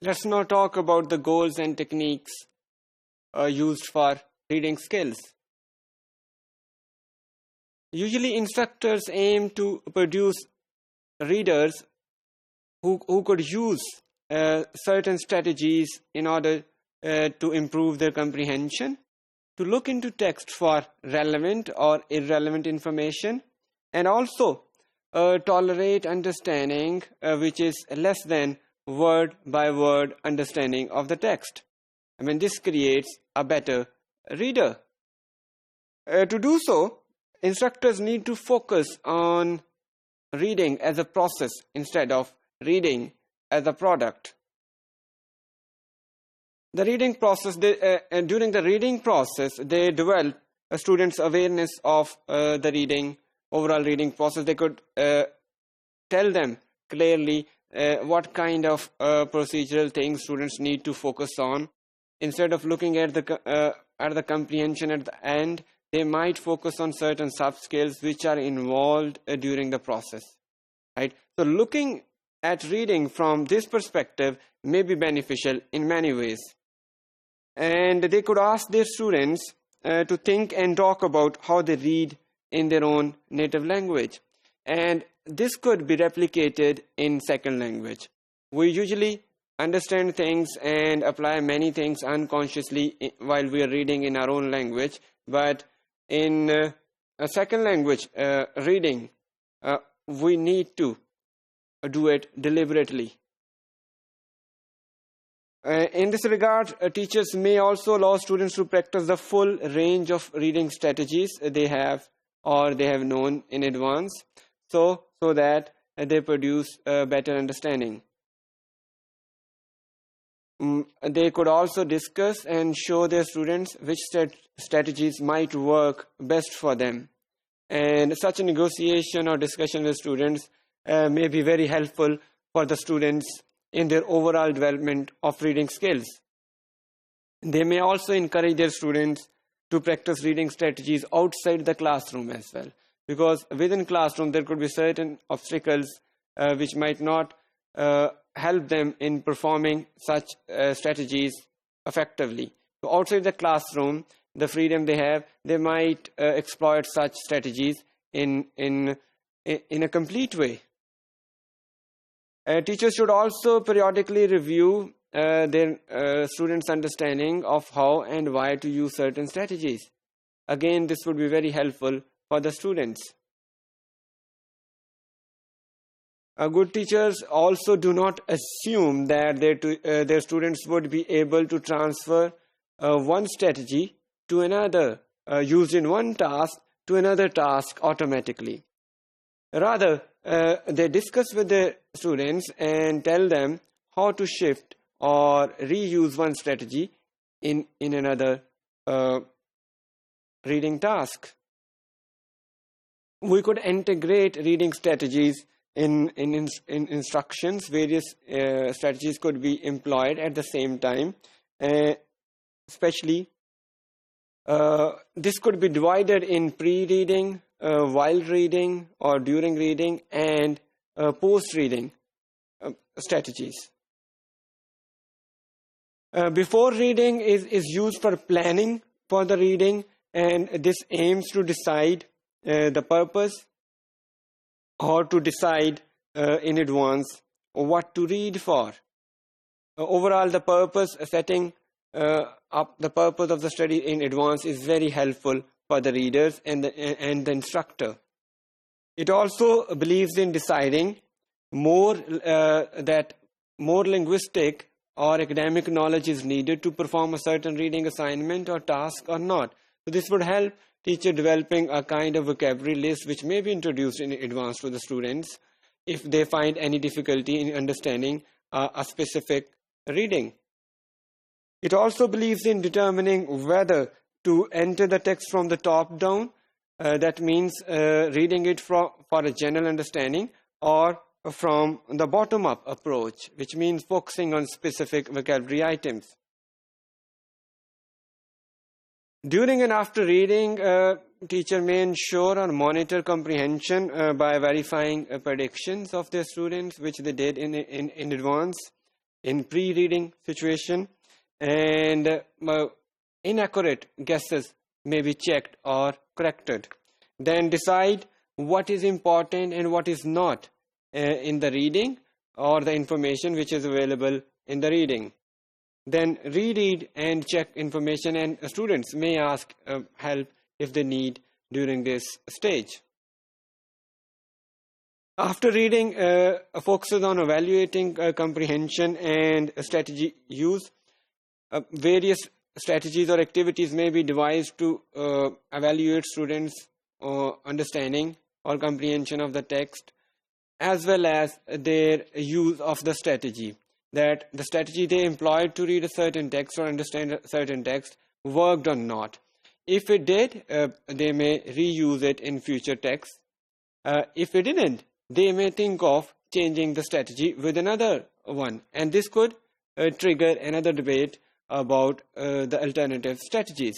Let's now talk about the goals and techniques used for reading skills. Usually, instructors aim to produce readers who could use certain strategies in order to improve their comprehension, to look into text for relevant or irrelevant information, and also tolerate understanding which is less than word by word understanding of the text. I mean, this creates a better reader. To do so, instructors need to focus on reading as a process instead of reading as a product. The reading process, during the reading process, they develop a student's awareness of the overall reading process. They could tell them clearly what kind of procedural things students need to focus on. Instead of looking at the comprehension at the end, they might focus on certain soft skills which are involved during the process. Right? So looking at reading from this perspective may be beneficial in many ways. And they could ask their students to think and talk about how they read in their own native language. And this could be replicated in second language. We usually understand things and apply many things unconsciously while we are reading in our own language. But in a second language reading, we need to do it deliberately. In this regard, teachers may also allow students to practice the full range of reading strategies they have known in advance, so that they produce better understanding. They could also discuss and show their students which strategies might work best for them. And such a negotiation or discussion with students may be very helpful for the students in their overall development of reading skills. They may also encourage their students to practice reading strategies outside the classroom as well, because within classroom there could be certain obstacles which might not help them in performing such strategies effectively. So outside the classroom, the freedom they have, they might exploit such strategies in a complete way. Teachers should also periodically review their students' understanding of how and why to use certain strategies. Again, this would be very helpful for the students. Good teachers also do not assume that their students would be able to transfer one strategy to another, used in one task to another task automatically. Rather, they discuss with the students and tell them how to shift or reuse one strategy in another reading task. We could integrate reading strategies in instructions. Various strategies could be employed at the same time. Especially, this could be divided in pre-reading, while reading or during reading, and post-reading strategies. Before reading is used for planning for the reading, and this aims to decide the purpose or to decide in advance what to read for. Overall, the purpose, setting up the purpose of the study in advance is very helpful for the readers and the instructor. It also believes in deciding that more linguistic or academic knowledge is needed to perform a certain reading assignment or task or not. So this would help teacher developing a kind of vocabulary list which may be introduced in advance to the students if they find any difficulty in understanding a specific reading. It also believes in determining whether to enter the text from the top down, that means reading it for a general understanding, or from the bottom up approach, which means focusing on specific vocabulary items. During and after reading, teacher may ensure or monitor comprehension by verifying predictions of their students, which they did in advance. in pre-reading situation, and inaccurate guesses may be checked or corrected. Then decide what is important and what is not in the reading or the information which is available in the reading. Then reread and check information, and students may ask help if they need during this stage. After reading focuses on evaluating comprehension and strategy use. Various strategies or activities may be devised to evaluate students' understanding or comprehension of the text, as well as their use of the strategy. That the strategy they employed to read a certain text or understand a certain text worked or not. If it did, they may reuse it in future texts. If it didn't, they may think of changing the strategy with another one, and this could trigger another debate about the alternative strategies.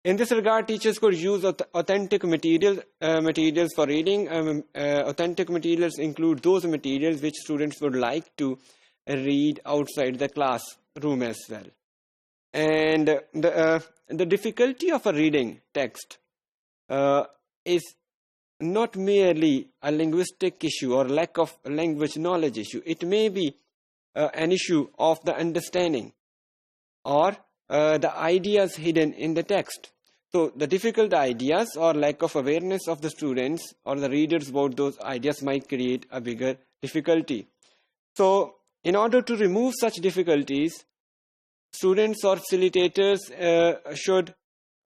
In this regard, teachers could use authentic materials for reading. Authentic materials include those materials which students would like to read outside the classroom as well. And the difficulty of a reading text is not merely a linguistic issue or lack of language knowledge issue. It may be an issue of the understanding or the ideas hidden in the text. So the difficult ideas or lack of awareness of the students or the readers about those ideas might create a bigger difficulty. So in order to remove such difficulties, students or facilitators should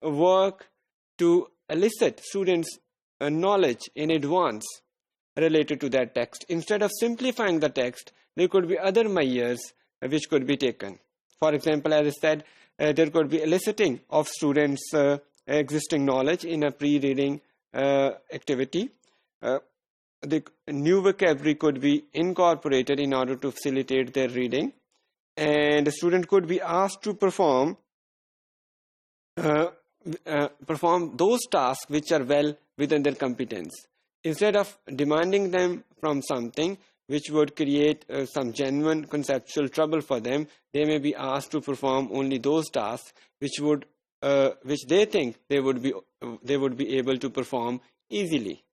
work to elicit students' knowledge in advance related to that text. Instead of simplifying the text, there could be other measures which could be taken. For example, as I said, there could be eliciting of students' existing knowledge in a pre-reading activity. The new vocabulary could be incorporated in order to facilitate their reading, and the student could be asked to perform those tasks which are well within their competence. Instead of demanding them from something which would create some genuine conceptual trouble for them, they may be asked to perform only those tasks which they think they would be able to perform easily.